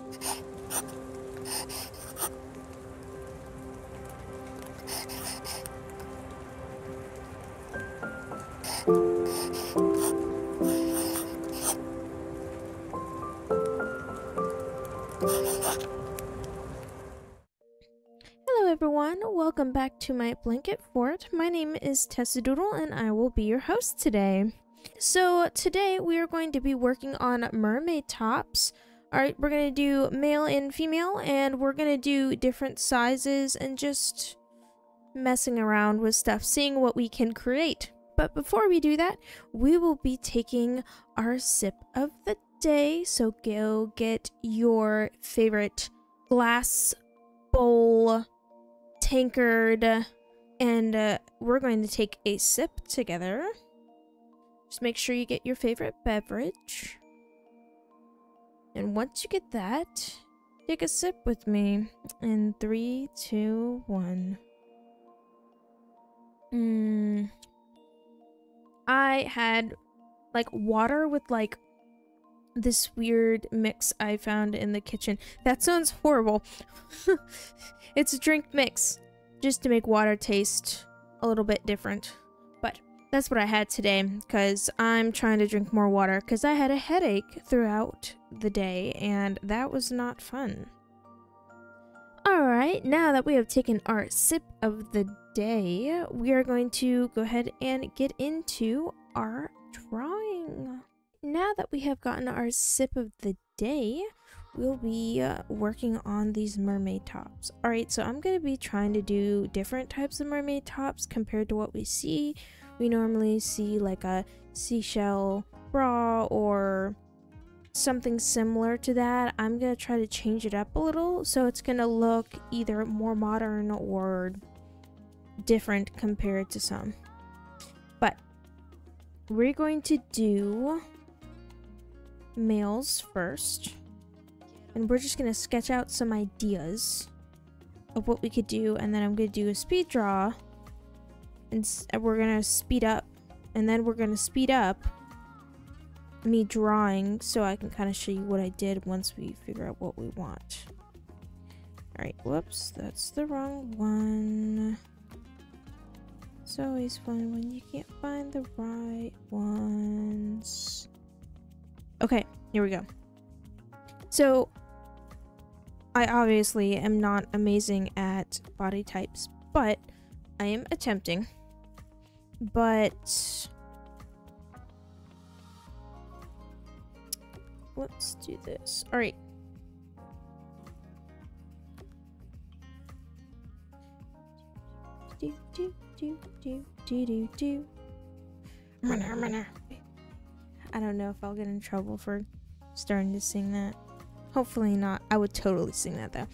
Hello everyone, welcome back to my blanket fort. My name is Tessadoodle and I will be your host today. So today we are going to be working on mermaid tops. Alright, we're going to do male and female, and we're going to do different sizes and just messing around with stuff, seeing what we can create. But before we do that, we will be taking our sip of the day. So go get your favorite glass, bowl, tankard, and we're going to take a sip together. Just make sure you get your favorite beverage. And once you get that, take a sip with me. In 3, 2, 1. I had like water with like this weird mix I found in the kitchen. That sounds horrible. It's a drink mix just to make water taste a little bit different. But that's what I had today because I'm trying to drink more water because I had a headache throughout the day and that was not fun. Alright, now that we have taken our sip of the day, we are going to go ahead and get into our drawing. Now that we have gotten our sip of the day, we'll be working on these mermaid tops. Alright, so I'm going to be trying to do different types of mermaid tops compared to what we see. We normally see like a seashell bra or something similar to that. I'm going to try to change it up a little so it's going to look either more modern or different compared to some. But we're going to do males first. And we're just going to sketch out some ideas of what we could do. And then I'm going to do a speed draw. And we're going to speed up. And then we're going to speed up me drawing so I can kind of show you what I did once we figure out what we want. Alright, whoops. That's the wrong one. It's always fun when you can't find the right ones. Okay, here we go. So, I obviously am not amazing at body types, but I am attempting. But let's do this. All right. Do do do do do do do. I don't know if I'll get in trouble for starting to sing that. Hopefully not. I would totally sing that though.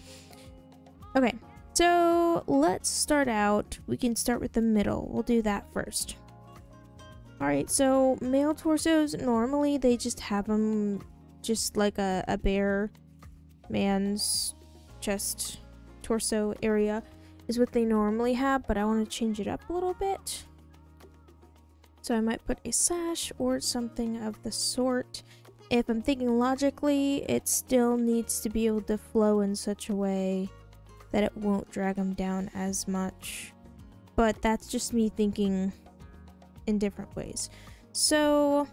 Okay, so let's start out. We can start with the middle. We'll do that first. Alright, so male torsos, normally they just have them just like a bare man's chest torso area is what they normally have, but I want to change it up a little bit. So I might put a sash or something of the sort. If I'm thinking logically, it still needs to be able to flow in such a way that it won't drag them down as much. But that's just me thinking in different ways. So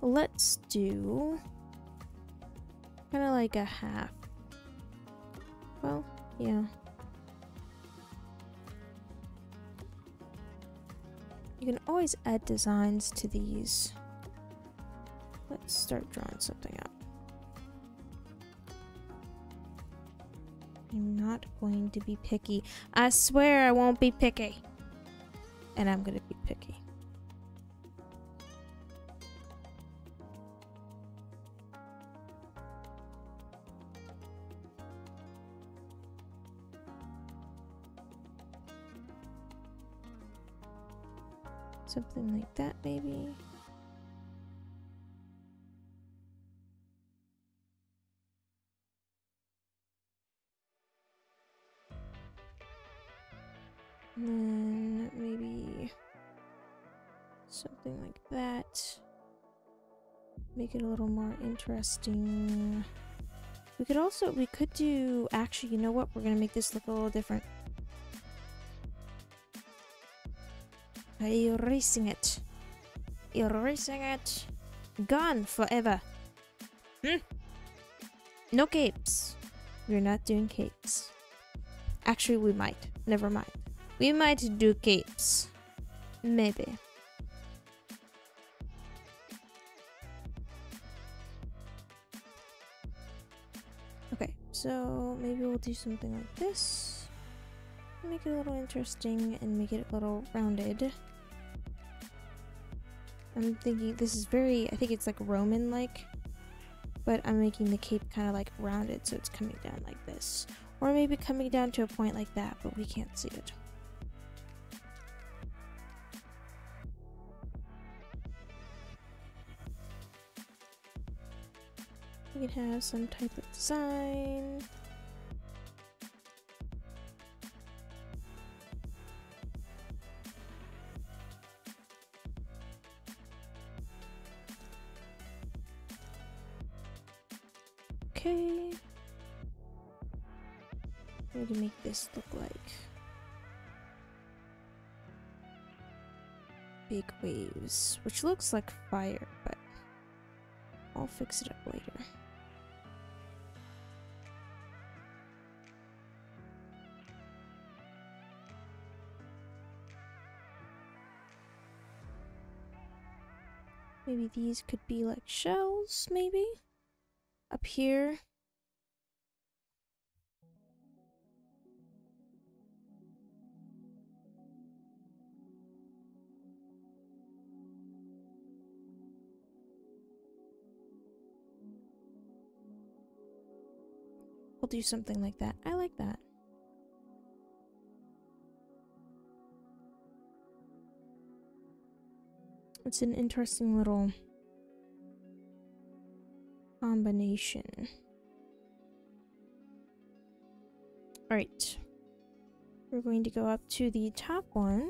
let's do kind of like a half. Well, yeah. You can always add designs to these. Let's start drawing something out. I'm not going to be picky. I swear I won't be picky. And I'm gonna be picky. Something like that, maybe. And then maybe something like that. Make it a little more interesting. We could do, actually, you know what? We're gonna make this look a little different. Erasing it. Erasing it. Gone forever. No capes. We're not doing capes. Actually, we might. Never mind. We might do capes. Maybe. Okay, so maybe we'll do something like this. Make it a little interesting and make it a little rounded. I'm thinking this is very, I think it's like Roman-like, but I'm making the cape kind of like rounded so it's coming down like this. Or maybe coming down to a point like that, but we can't see it. We can have some type of design. Okay. What do you make this look like? Big waves, which looks like fire, but I'll fix it up later. Maybe these could be like shells, maybe? Up here. We'll do something like that. I like that. It's an interesting little combination. Alright. We're going to go up to the top one.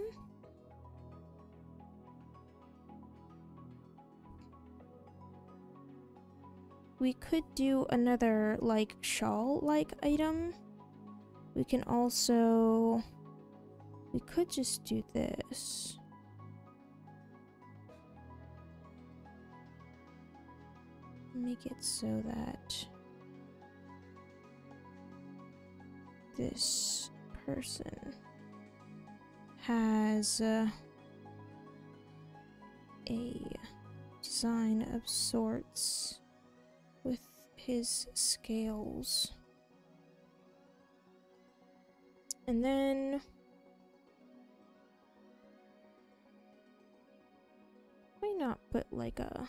We could do another, like, shawl-like item. We can also... We could just do this. Make it so that this person has a design of sorts with his scales. And then why not put like a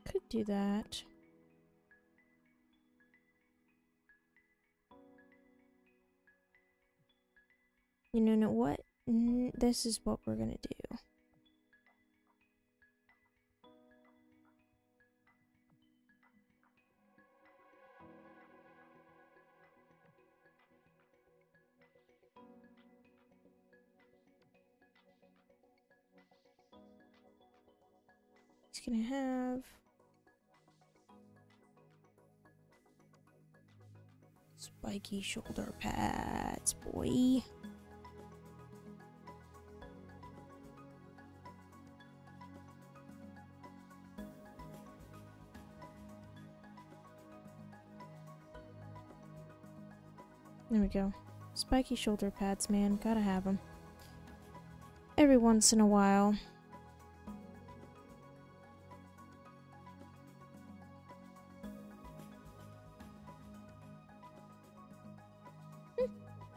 could do that. You know what? This is what we're gonna do. He's gonna have spiky shoulder pads, boy. There we go. Spiky shoulder pads, man. Gotta have them. Every once in a while.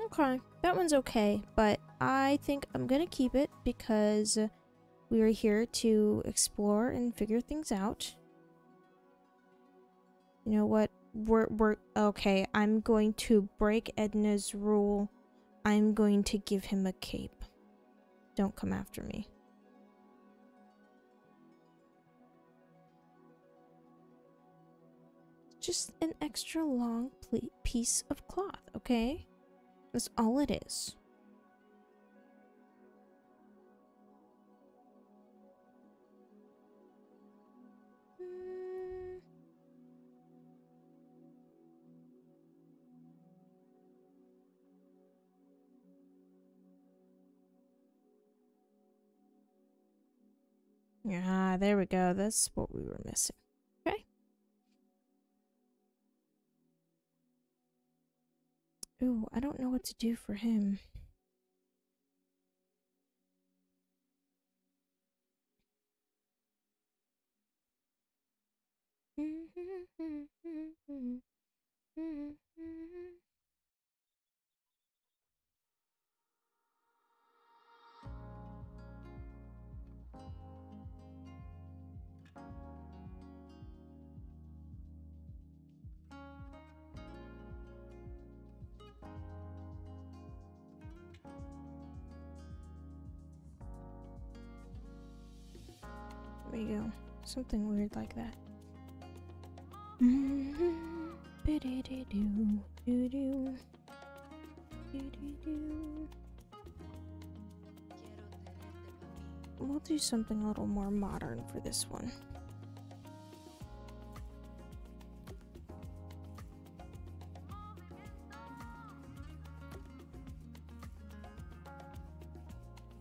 Okay, that one's okay, but I think I'm gonna keep it because we are here to explore and figure things out. You know what? We're okay. I'm going to break Edna's rule. I'm going to give him a cape. Don't come after me. Just an extra long piece of cloth, okay? That's all it is. Ah, there we go. That's what we were missing. Okay. Ooh, I don't know what to do for him. There you go. Something weird like that. We'll do something a little more modern for this one.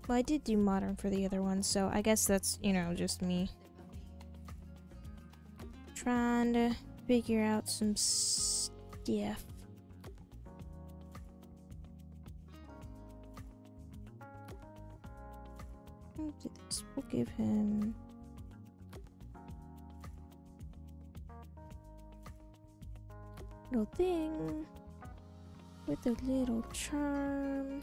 Well, I did do modern for the other one, so I guess that's, you know, just me trying to figure out some stuff. We'll do this. We'll give him a little thing with a little charm.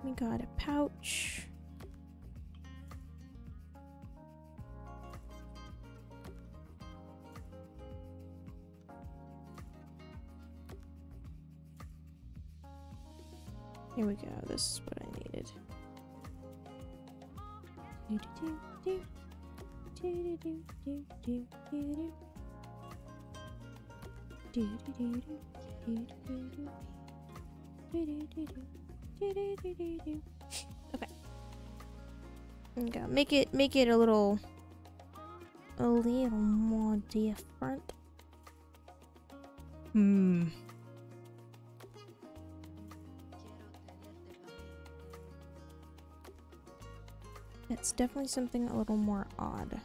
We got a pouch. Here we go. This is what I needed. Okay. Okay. Make it a little more different. That's definitely something a little more odd.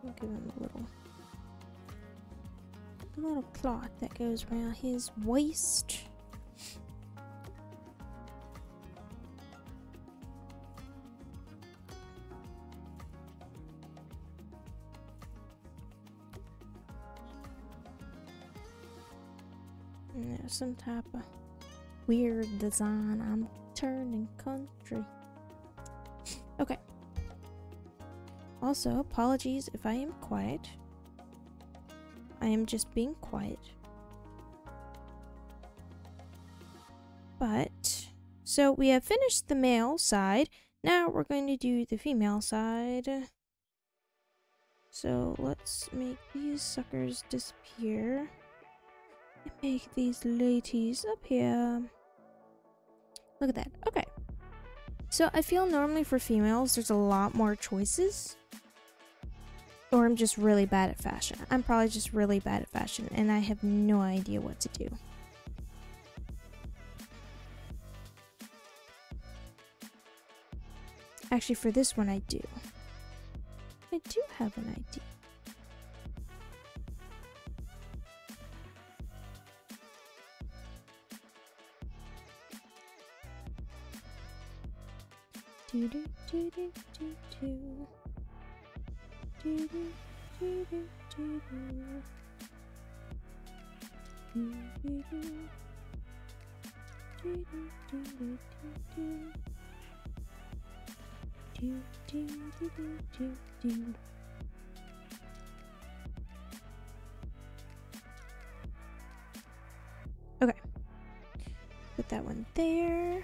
I'll give him a little cloth that goes around his waist. And there's some type of weird design. I'm turning country. Okay. Also, apologies if I am quiet. I am just being quiet. But, so we have finished the male side. Now we're going to do the female side. So let's make these suckers disappear. And make these ladies appear. Look at that. Okay. So I feel normally for females there's a lot more choices. Or I'm just really bad at fashion. I'm probably just really bad at fashion and I have no idea what to do. Actually, for this one I do. I do have an idea. Do do do do do do. Do do do do do do. Do do do. Okay. Put that one there.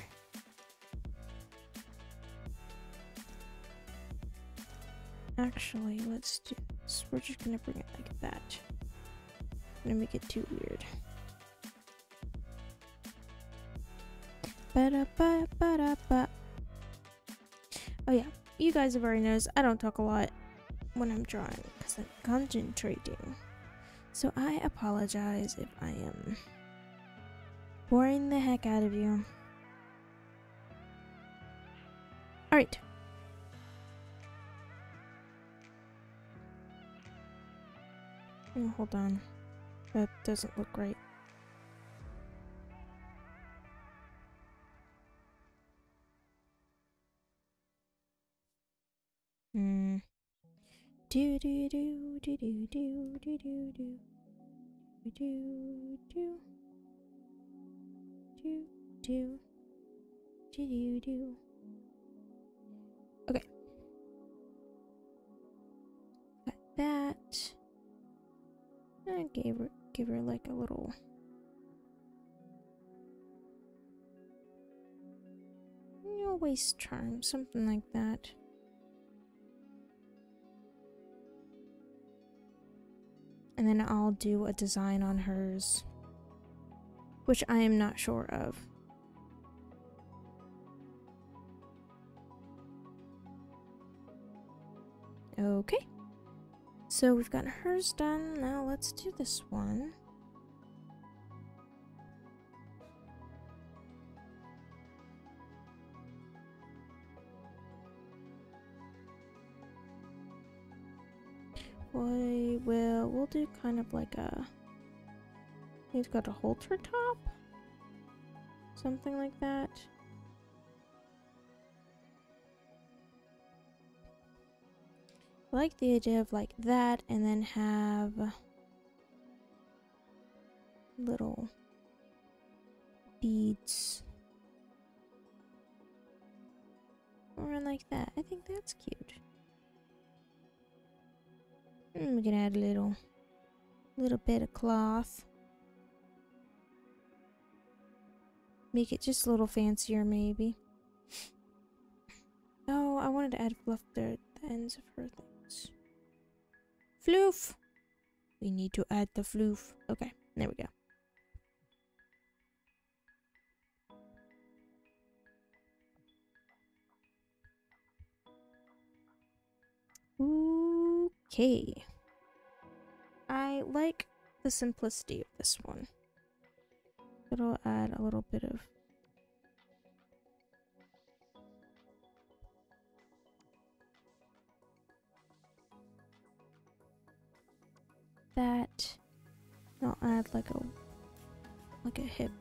Actually, let's do this. We're just gonna bring it like that. Gonna make it too weird. Ba-da-ba-ba-da-ba. Oh yeah, you guys have already noticed I don't talk a lot when I'm drawing because I'm concentrating. So I apologize if I am boring the heck out of you. Alright. Oh, hold on. That doesn't look right. Do do do do do do do do do do do do do do do. Okay. Got that. I give her like a little waist charm, something like that. And then I'll do a design on hers, which I am not sure of. Okay. So we've got hers done. Now let's do this one. We'll do kind of like a, it's got a halter top, something like that. I like the idea of like that, and then have little beads or like that. I think that's cute. We can add a little bit of cloth. Make it just a little fancier, maybe. Oh, I wanted to add fluff to the ends of her things. Floof! We need to add the floof. Okay, there we go. Okay. I like the simplicity of this one. It'll add a little bit of that. I'll add like a hip.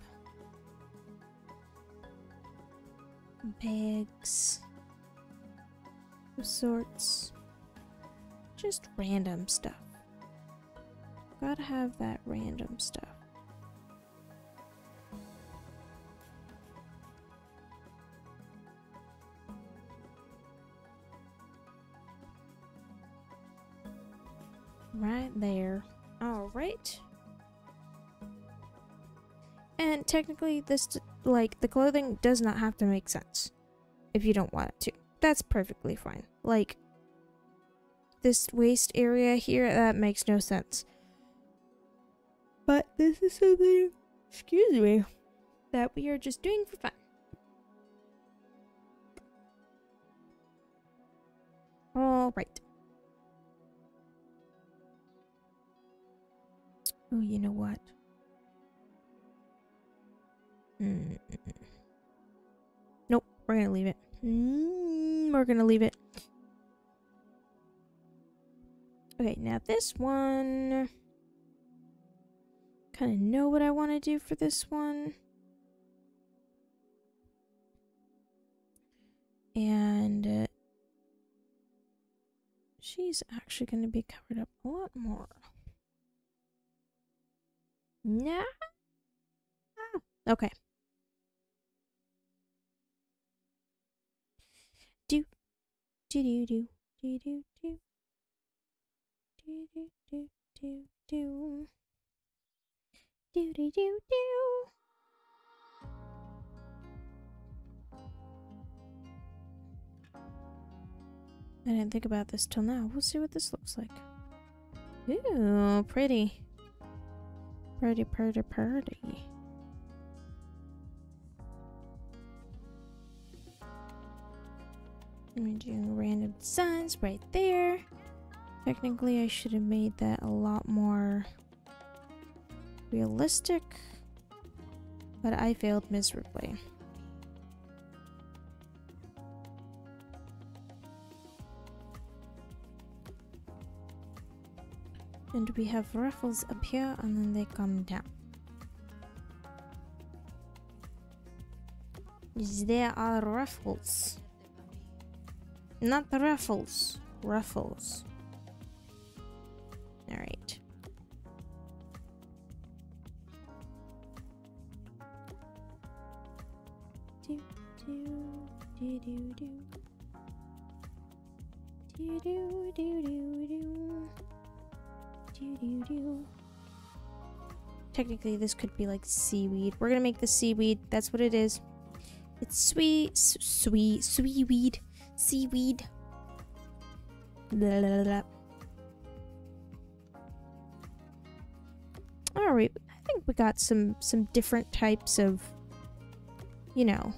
Bags of sorts. Just random stuff. Gotta have that random stuff. Right there. Alright. And technically this, like, the clothing does not have to make sense if you don't want it to. That's perfectly fine. Like, this waist area here, that makes no sense. But this is something, excuse me, that we are just doing for fun. Alright. Oh, you know what? Nope, we're gonna leave it. We're gonna leave it. Okay, now this one. Kind of know what I want to do for this one. And she's actually going to be covered up a lot more. Nah. Okay. do do do do do do do do do do do do do do do. I didn't think about this till now. We'll see what this looks like. Ooh, pretty. Pretty, pretty, pretty. I'm doing random designs right there. Technically, I should have made that a lot more realistic, but I failed miserably. And we have ruffles up here, and then they come down. There are ruffles. Not the ruffles. Ruffles. Alright. Do do do do do. Do do do do do. Do do do. Technically, this could be like seaweed. We're gonna make the seaweed. That's what it is. It's sweet weed. Seaweed. Blah, blah, blah. Alright, I think we got some different types of, you know,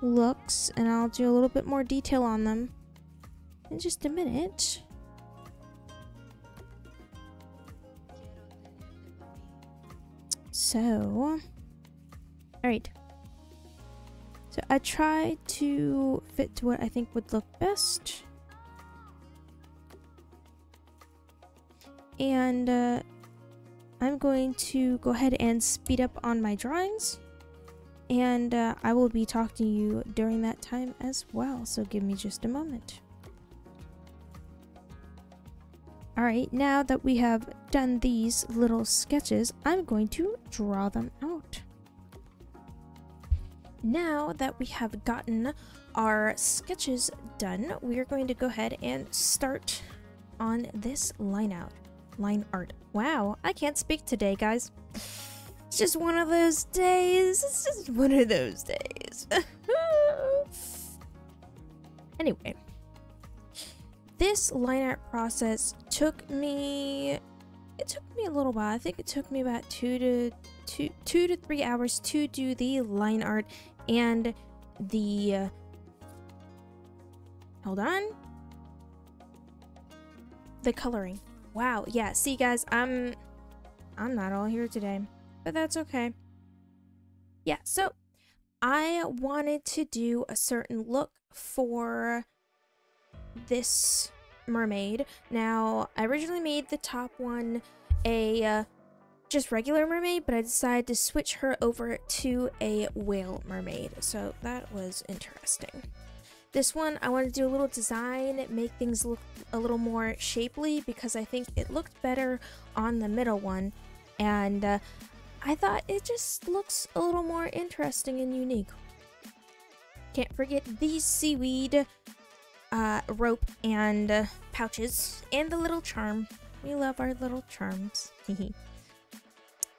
looks, and I'll do a little bit more detail on them in just a minute. So, alright. So I tried to fit to what I think would look best. And I'm going to go ahead and speed up on my drawings. And I will be talking to you during that time as well. So give me just a moment. Alright, now that we have done these little sketches, I'm going to draw them out. Now that we have gotten our sketches done, we are going to go ahead and start on this line art. Wow, I can't speak today, guys. It's just one of those days. It's just one of those days. Anyway. This line art process took me a little while. I think it took me about 2 to 3 hours to do the line art and the hold on, the coloring. Wow, yeah, see guys, I'm not all here today, but that's okay. Yeah, so I wanted to do a certain look for this mermaid. Now, I originally made the top one a just regular mermaid, but I decided to switch her over to a whale mermaid, so that was interesting. This one, I wanted to do a little design, make things look a little more shapely, because I think it looked better on the middle one, and I thought it just looks a little more interesting and unique. Can't forget these seaweed rope and pouches, and the little charm. We love our little charms.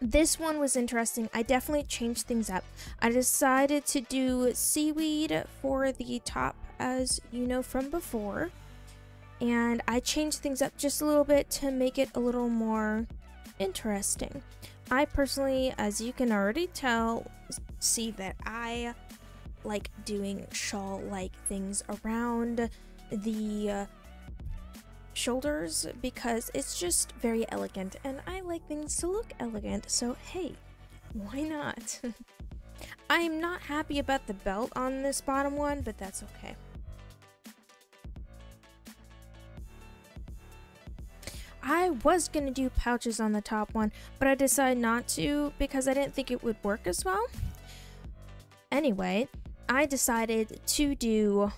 This one was interesting. I definitely changed things up. I decided to do seaweed for the top, as you know from before, and I changed things up just a little bit to make it a little more interesting. I personally, as you can already tell, see that I like doing shawl-like things around the shoulders because it's just very elegant, and I like things to look elegant, so hey, why not? I'm not happy about the belt on this bottom one, but that's okay. I was gonna do pouches on the top one, but I decided not to because I didn't think it would work as well. Anyway, I decided to do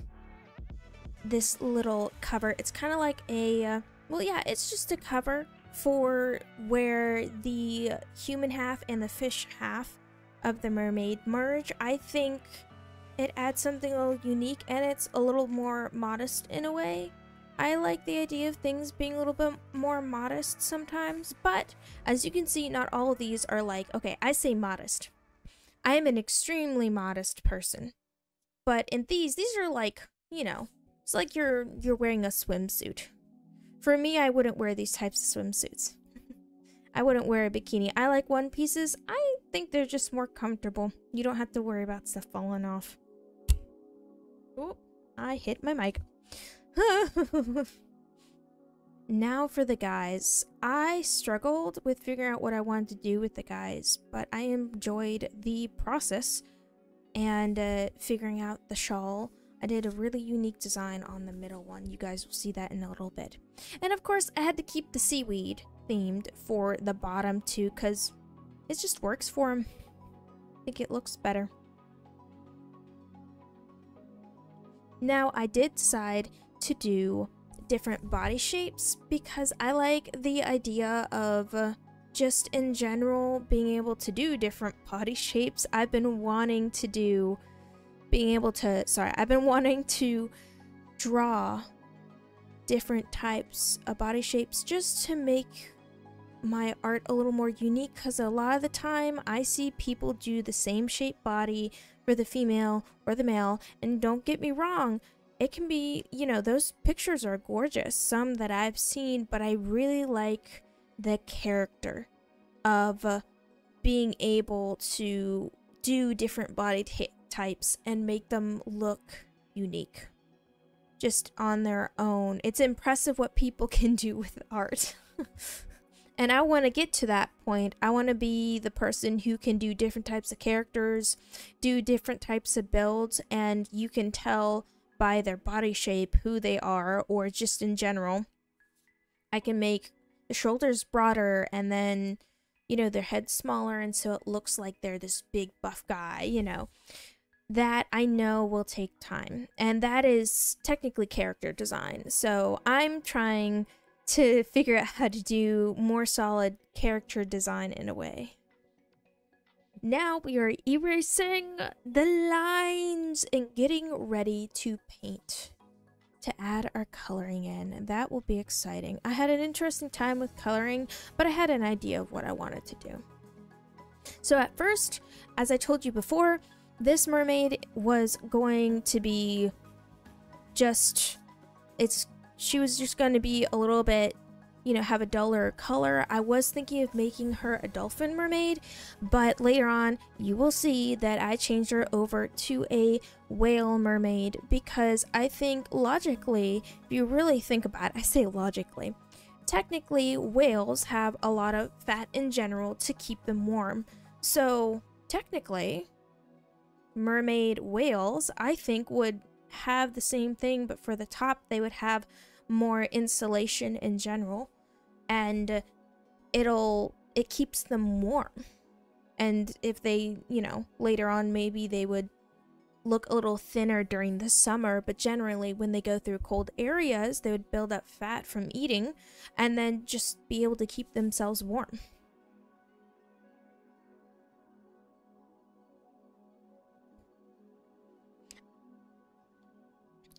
this little cover. It's kind of like a, well, yeah, it's just a cover for where the human half and the fish half of the mermaid merge. I think It adds something a little unique, and it's a little more modest in a way. I like the idea of things being a little bit more modest sometimes, but as you can see, not all of these are like, okay, I say modest. I am an extremely modest person. But in these are like, you know, it's like you're wearing a swimsuit. For me, I wouldn't wear these types of swimsuits. I wouldn't wear a bikini. I like one pieces. I think they're just more comfortable. You don't have to worry about stuff falling off. Oh, I hit my mic. Now for the guys. I struggled with figuring out what I wanted to do with the guys, but I enjoyed the process and figuring out the shawl. I did a really unique design on the middle one. You guys will see that in a little bit. And of course, I had to keep the seaweed themed for the bottom too, because it just works for him. I think it looks better. Now, I did decide to do different body shapes because I like the idea of just in general being able to do different body shapes. I've been wanting to draw different types of body shapes just to make my art a little more unique, because a lot of the time I see people do the same shape body for the female or the male, and don't get me wrong, it can be, you know, those pictures are gorgeous, some that I've seen, but I really like the character of being able to do different body types and make them look unique just on their own. It's impressive what people can do with art. And I want to get to that point. I want to be the person who can do different types of characters, do different types of builds, and you can tell by their body shape who they are, or just in general. I can make the shoulders broader and then, you know, their head smaller, and so it looks like they're this big buff guy, you know. That I know will take time, and that is technically character design. So I'm trying to figure out how to do more solid character design in a way. Now we are erasing the lines and getting ready to paint, to add our coloring in, and that will be exciting. I had an interesting time with coloring, but I had an idea of what I wanted to do. So at first, as I told you before, this mermaid was going to be just, she was just going to be a little bit, you know, have a duller color. I was thinking of making her a dolphin mermaid, but later on you will see that I changed her over to a whale mermaid, because I think logically, if you really think about it, I say logically, technically whales have a lot of fat in general to keep them warm. So technically, mermaid whales, I think, would have the same thing, but for the top they would have more insulation in general, and it keeps them warm. And if they, you know, later on maybe they would look a little thinner during the summer, but generally when they go through cold areas they would build up fat from eating and then just be able to keep themselves warm.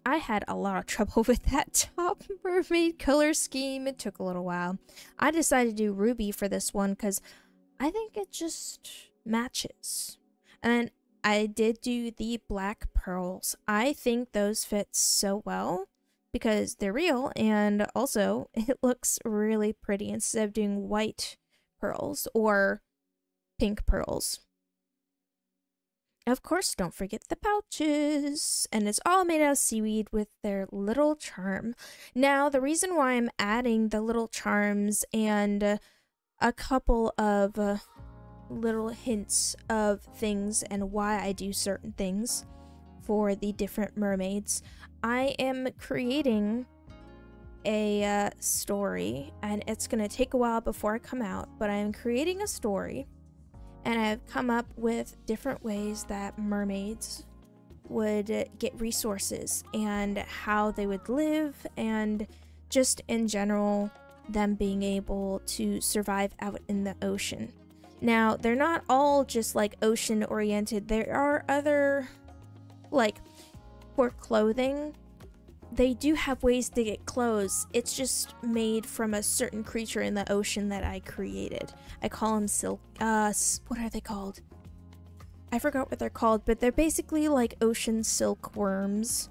I had a lot of trouble with that top mermaid color scheme. It took a little while. I decided to do ruby for this one because I think it just matches. And I did do the black pearls. I think those fit so well because they're real, and also it looks really pretty instead of doing white pearls or pink pearls. Of course, don't forget the pouches, and it's all made out of seaweed with their little charm. Now, the reason why I'm adding the little charms and a couple of little hints of things and why I do certain things for the different mermaids, I am creating a story, and it's going to take a while before I come out, but I am creating a story. And I've come up with different ways that mermaids would get resources and how they would live, and just in general them being able to survive out in the ocean. Now, they're not all just like ocean oriented. There are other like for clothing, they do have ways to get clothes. It's just made from a certain creature in the ocean that I created. I call them silk, what are they called? I forgot what they're called, but they're basically like ocean silkworms,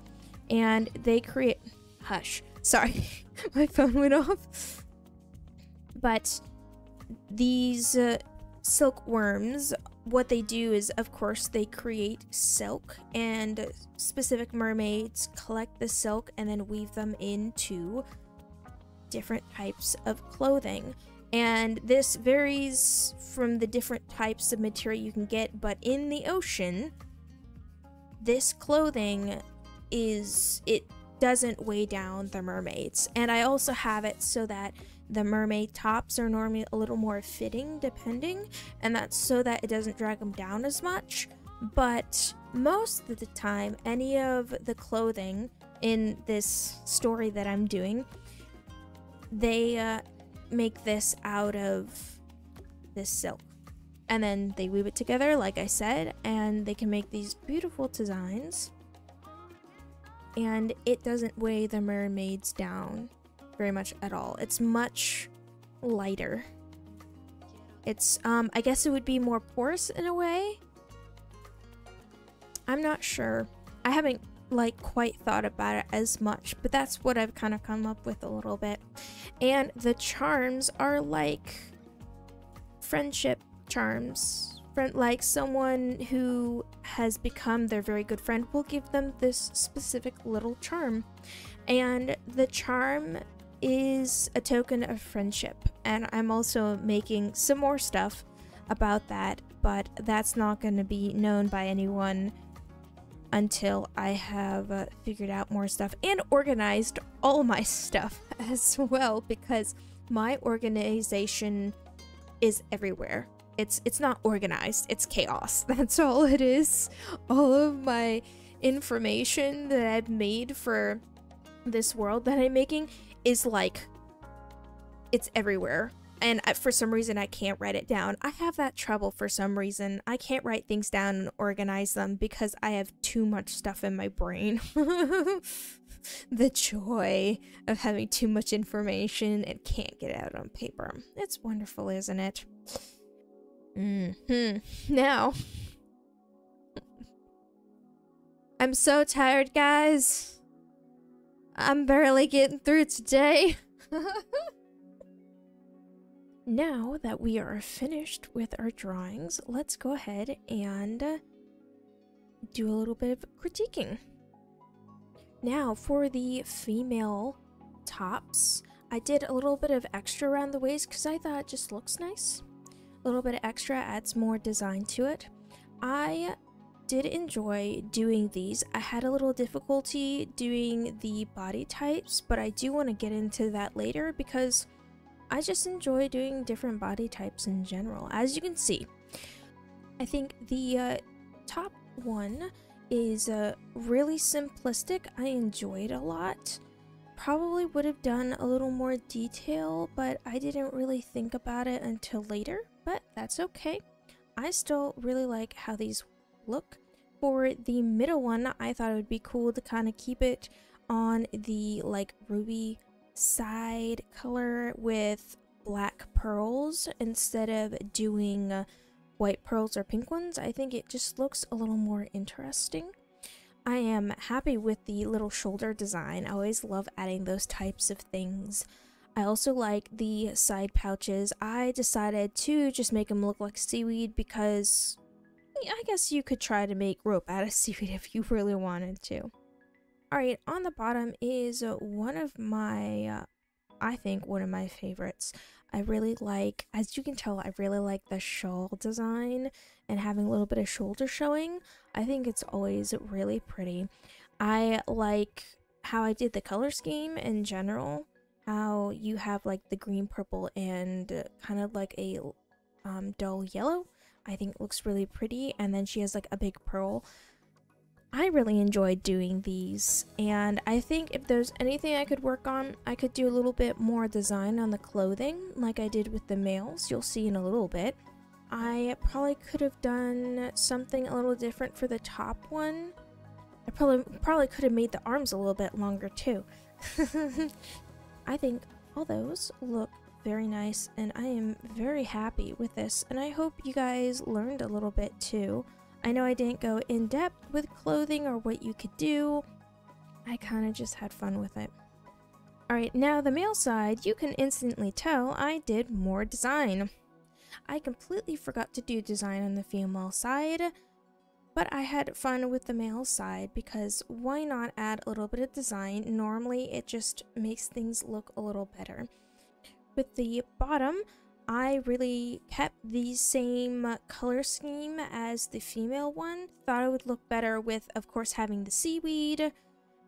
and they create, hush, sorry, my phone went off. But these silkworms, what they do is, of course, they create silk, and specific mermaids collect the silk and then weave them into different types of clothing. And this varies from the different types of material you can get, but in the ocean, this clothing it doesn't weigh down the mermaids. And I also have it so that the mermaid tops are normally a little more fitting depending, and that's so that it doesn't drag them down as much. But most of the time, any of the clothing in this story that I'm doing, they make this out of this silk, and then they weave it together like I said, and they can make these beautiful designs, and it doesn't weigh the mermaids down very much at all. It's much lighter. It's I guess it would be more porous in a way. I'm not sure. I haven't like quite thought about it as much, but that's what I've kind of come up with a little bit. And the charms are like friendship charms. Like someone who has become their very good friend will give them this specific little charm, and the charm is a token of friendship. And I'm also making some more stuff about that, but that's not going to be known by anyone until I have figured out more stuff and organized all my stuff as well, because my organization is everywhere. It's not organized, it's chaos. That's all it is. All of my information that I've made for this world that I'm making is like, it's everywhere. And for some reason I can't write it down. I have that trouble for some reason. I can't write things down and organize them because I have too much stuff in my brain. The joy of having too much information and can't get it out on paper. It's wonderful, isn't it? Now, I'm so tired, guys. I'm barely getting through today. Now that we are finished with our drawings, let's go ahead and do a little bit of critiquing. Now, for the female tops, I did a little bit of extra around the waist because I thought it just looks nice. A little bit of extra adds more design to it. I did enjoy doing these. I had a little difficulty doing the body types, but I do want to get into that later because I just enjoy doing different body types in general. As you can see, I think the top one is really simplistic. I enjoyed a lot. Probably would have done a little more detail, but I didn't really think about it until later, but that's okay. I still really like how these look. For the middle one, I thought it would be cool to kind of keep it on the like ruby side color with black pearls instead of doing white pearls or pink ones. I think it just looks a little more interesting. I am happy with the little shoulder design. I always love adding those types of things. I also like the side pouches. I decided to just make them look like seaweed because I guess you could try to make rope out of seaweed if you really wanted to. Alright, on the bottom is one of my, I think one of my favorites. I really like, as you can tell, I really like the shawl design and having a little bit of shoulder showing. I think it's always really pretty. I like how I did the color scheme in general. How you have like the green, purple, and kind of like a dull yellow. I think it looks really pretty, and then she has like a big pearl. I really enjoyed doing these, and I think if there's anything I could work on, I could do a little bit more design on the clothing like I did with the males. You'll see in a little bit. I probably could have done something a little different for the top one. I probably could have made the arms a little bit longer too. I think all those look very nice, and I am very happy with this, and I hope you guys learned a little bit too. I know I didn't go in depth with clothing or what you could do. I kind of just had fun with it. Alright, now the male side, you can instantly tell I did more design. I completely forgot to do design on the female side, but I had fun with the male side because why not add a little bit of design? Normally it just makes things look a little better. With the bottom, I really kept the same color scheme as the female one. Thought it would look better with, of course, having the seaweed,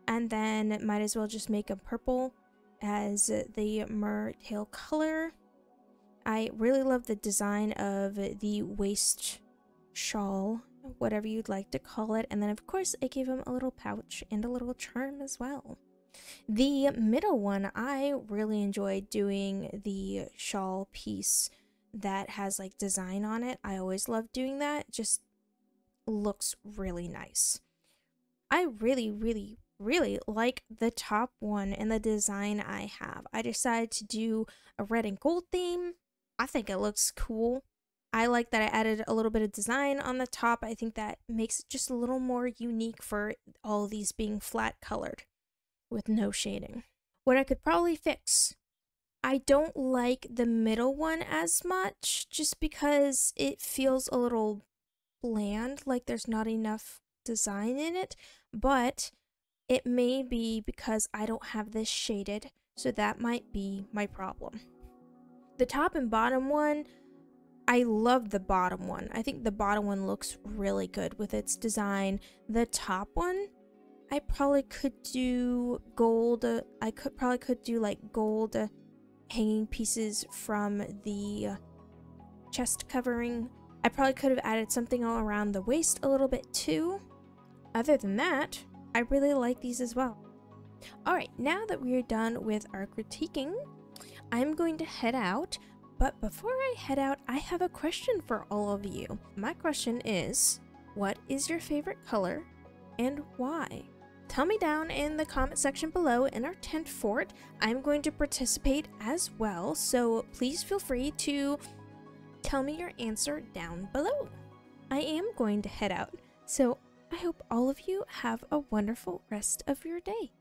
and then might as well just make a purple as the mer-tail color. I really love the design of the waist shawl, whatever you'd like to call it, and then of course I gave him a little pouch and a little charm as well. The middle one, I really enjoyed doing the shawl piece that has like design on it. I always love doing that. It just looks really nice. I really like the top one and the design I have. I decided to do a red and gold theme. I think it looks cool. I like that I added a little bit of design on the top. I think that makes it just a little more unique for all of these being flat colored with no shading. What I could probably fix, I don't like the middle one as much just because it feels a little bland, like there's not enough design in it, but it may be because I don't have this shaded, so that might be my problem. The top and bottom one, I love the bottom one. I think the bottom one looks really good with its design. The top one, I probably could do gold. I probably could do like gold hanging pieces from the chest covering. I probably could have added something all around the waist a little bit too. Other than that, I really like these as well. Alright, now that we are done with our critiquing, I'm going to head out. But before I head out, I have a question for all of you. My question is, what is your favorite color and why? Tell me down in the comment section below in our tent fort. I'm going to participate as well, so please feel free to tell me your answer down below. I am going to head out, so I hope all of you have a wonderful rest of your day.